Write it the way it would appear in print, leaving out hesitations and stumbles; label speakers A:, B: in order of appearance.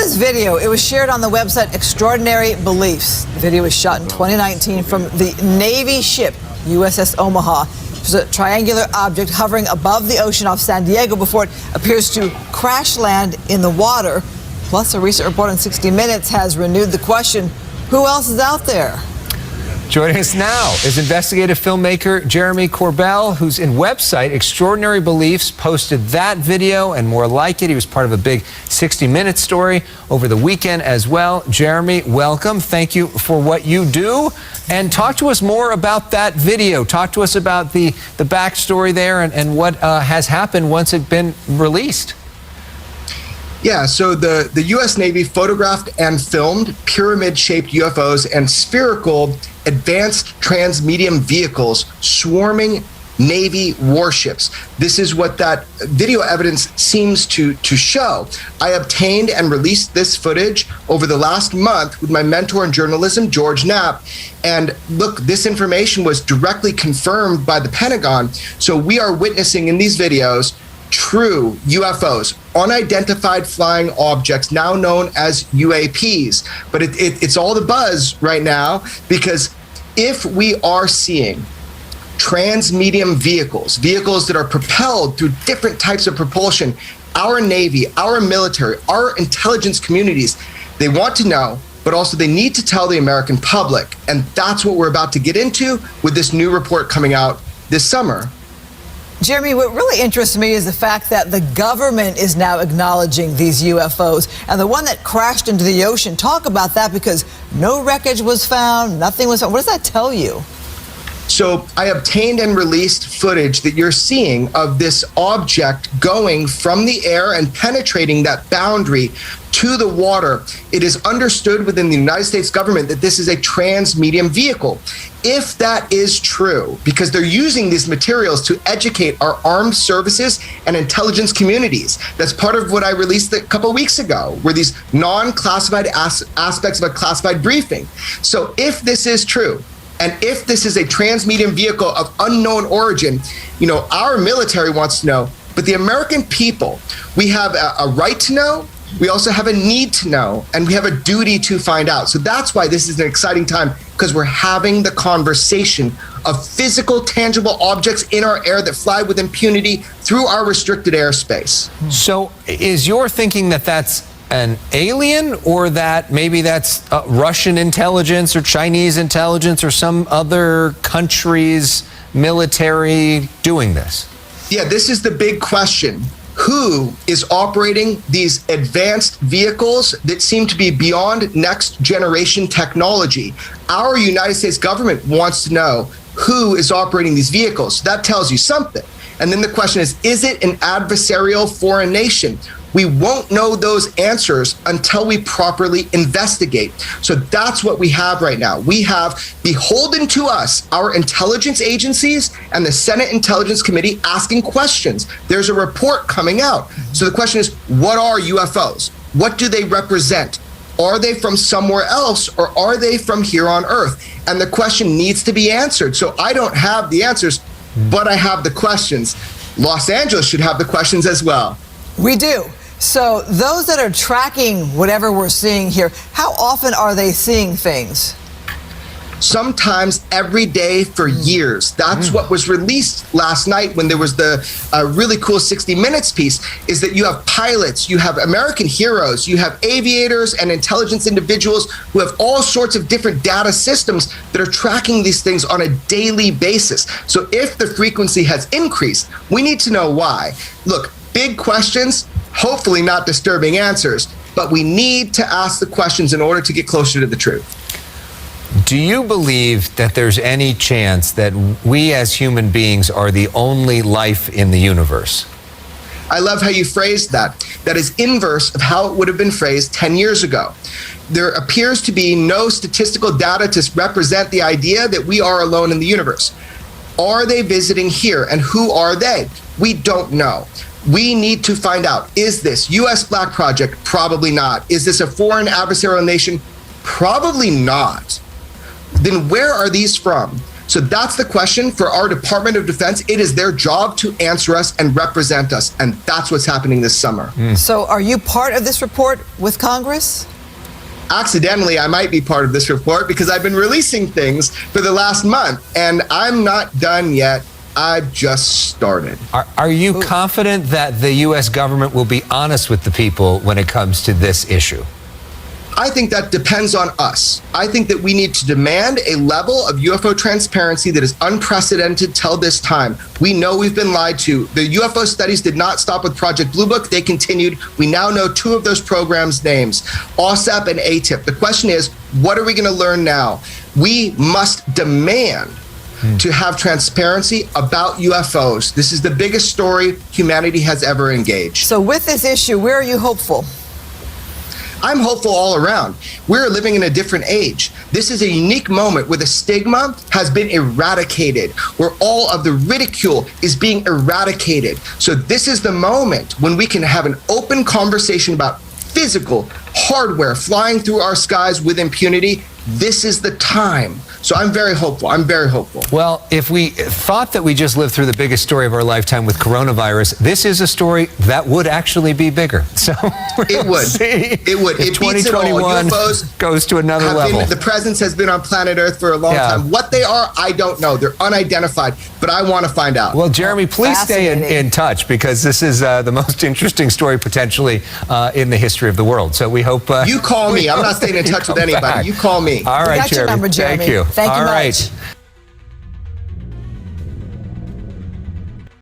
A: this video. It was shared on the website Extraordinary Beliefs. The video was shot in 2019 from the Navy ship USS Omaha. It was a triangular object hovering above the ocean off San Diego before it appears to crash land in the water. Plus, a recent report on 60 Minutes has renewed the question, who else is out there?
B: Joining us now is investigative filmmaker Jeremy Corbell, whose website Extraordinary Beliefs posted that video and more like it. He was part of a big 60 Minutes story over the weekend as well. Jeremy, welcome. Thank you for what you do. And talk to us more about that video. Talk to us about the backstory there and what has happened once it's been released.
C: Yeah, so the U.S. Navy photographed and filmed pyramid-shaped UFOs and spherical advanced transmedium vehicles swarming Navy warships. This is what that video evidence seems to show. I obtained and released this footage over the last month with my mentor in journalism, George Knapp. And look, this information was directly confirmed by the Pentagon. So we are witnessing in these videos true UFOs, unidentified flying objects, now known as UAPs. But it's all the buzz right now, because if we are seeing transmedium vehicles that are propelled through different types of propulsion, our Navy, our military, our intelligence communities, they want to know, but also they need to tell the American public. And that's what we're about to get into with this new report coming out this summer.
A: Jeremy, what really interests me is the fact that the government is now acknowledging these UFOs. And the one that crashed into the ocean, talk about that, because no wreckage was found, nothing was found. What does that tell you?
C: So I obtained and released footage that you're seeing of this object going from the air and penetrating that boundary to the water. It is understood within the United States government that this is a transmedium vehicle. If that is true, because they're using these materials to educate our armed services and intelligence communities, that's part of what I released a couple of weeks ago, were these non-classified aspects of a classified briefing. So if this is true, and if this is a transmedium vehicle of unknown origin, you know, our military wants to know, but the American people, we have a right to know, we also have a need to know, and we have a duty to find out. So that's why this is an exciting time, because we're having the conversation of physical, tangible objects in our air that fly with impunity through our restricted airspace.
B: So is your thinking that that's an alien, or that maybe that's Russian intelligence or Chinese intelligence or some other country's military doing this?
C: Yeah, this is the big question. Who is operating these advanced vehicles that seem to be beyond next generation technology? Our United States government wants to know who is operating these vehicles. That tells you something. And then the question is it an adversarial foreign nation? We won't know those answers until we properly investigate. So that's what we have right now. We have beholden to us, our intelligence agencies and the Senate Intelligence Committee asking questions. There's a report coming out. So the question is, what are UFOs? What do they represent? Are they from somewhere else, or are they from here on Earth? And the question needs to be answered. So I don't have the answers, but I have the questions. Los Angeles should have the questions as well.
A: We do. So those that are tracking whatever we're seeing here, how often are they seeing things?
C: Sometimes every day for years. That's what was released last night when there was the really cool 60 Minutes piece, is that you have pilots, you have American heroes, you have aviators and intelligence individuals who have all sorts of different data systems that are tracking these things on a daily basis. So if the frequency has increased, we need to know why. Look, big questions, hopefully not disturbing answers, but we need to ask the questions in order to get closer to the truth.
B: Do you believe that there's any chance that we as human beings are the only life in the universe?
C: I love how you phrased that. That is inverse of how it would have been phrased 10 years ago. There appears to be no statistical data to represent the idea that we are alone in the universe. Are they visiting here, and who are they? We don't know. We need to find out. Is this U.S. Black Project? Probably not. Is this a foreign adversarial nation? Probably not. Then where are these from? So that's the question for our Department of Defense. It is their job to answer us and represent us. And that's what's happening this summer.
A: So are you part of this report with Congress?
C: Accidentally, I might be part of this report because I've been releasing things for the last month, and I'm not done yet. I've just started.
B: Are you confident that the U.S. government will be honest with the people when it comes to this issue?
C: I think that depends on us. I think that we need to demand a level of UFO transparency that is unprecedented till this time. We know we've been lied to. The UFO studies did not stop with Project Blue Book. They continued. We now know 2 of those programs' names, OSAP and ATIP. The question is, what are we going to learn now? We must demand to have transparency about UFOs. This is the biggest story humanity has ever engaged.
A: So with this issue, where are you hopeful?
C: I'm hopeful all around. We're living in a different age. This is a unique moment where the stigma has been eradicated, where all of the ridicule is being eradicated. So this is the moment when we can have an open conversation about physical hardware flying through our skies with impunity. This is the time. So I'm very hopeful. I'm very hopeful.
B: Well, if we thought that we just lived through the biggest story of our lifetime with coronavirus, this is a story that would actually be bigger. So
C: it would. It would. It beats it all.
B: 2021
C: UFOs
B: goes to another level.
C: The presence has been on planet Earth for a long time. What they are, I don't know. They're unidentified, but I want to find out.
B: Well, Jeremy, please stay in touch because this is the most interesting story potentially in the history of the world. So we hope
C: you call me. I'm not staying in touch with anybody. You call me.
B: All right,
A: Got your number, Jeremy.
B: Thank you.
A: Thank you
B: All
A: much.
B: right.